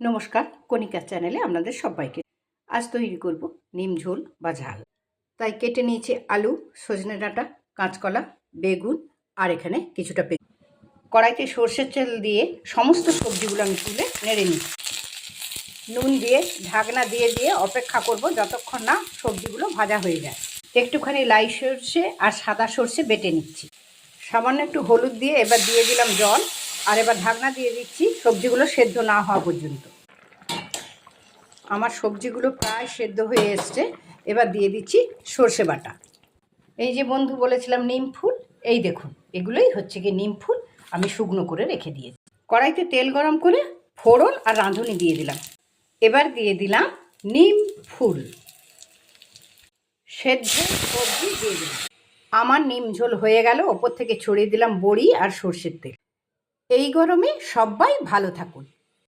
নমস্কার, কণিকা চ্যানেলে আপনাদের সবাইকে। আজ তৈরি করব নিম ঝোল বা ঝাল। তাই কেটে নিয়েছি আলু, সজনে ডাঁটা, কাঁচকলা, বেগুন আর এখানে কিছুটা কড়াইতে সর্ষের তেল দিয়ে সমস্ত সবজিগুলো আমি তুলে নেড়ে নিই। নুন দিয়ে ঢাকনা দিয়ে অপেক্ষা করব যতক্ষণ না সবজিগুলো ভাজা হয়ে যায়। একটুখানি লাই সর্ষে আর সাদা সর্ষে বেটে নিচ্ছি। সামান্য একটু হলুদ দিয়ে এবার দিয়ে দিলাম জল, আর এবার ঢাকনা দিয়ে দিচ্ছি সবজিগুলো সেদ্ধ না হওয়া পর্যন্ত। আমার সবজিগুলো প্রায় সেদ্ধ হয়ে এসছে। এবার দিয়ে দিচ্ছি সর্ষে বাটা। এই যে বন্ধু বলেছিলাম নিম ফুল, এই দেখুন এগুলোই হচ্ছে কি নিম ফুল, আমি শুকনো করে রেখে দিয়েছি। কড়াইতে তেল গরম করে ফোড়ন আর রাঁধুনি দিয়ে দিলাম। এবার দিয়ে দিলাম নিম ফুল, সেদ্ধ সবজি দিয়ে দিলাম। আমার নিম ঝোল হয়ে গেল। ওপর থেকে ছড়িয়ে দিলাম বড়ি আর সর্ষের তেল। এই গরমে সবাই ভালো থাকুন।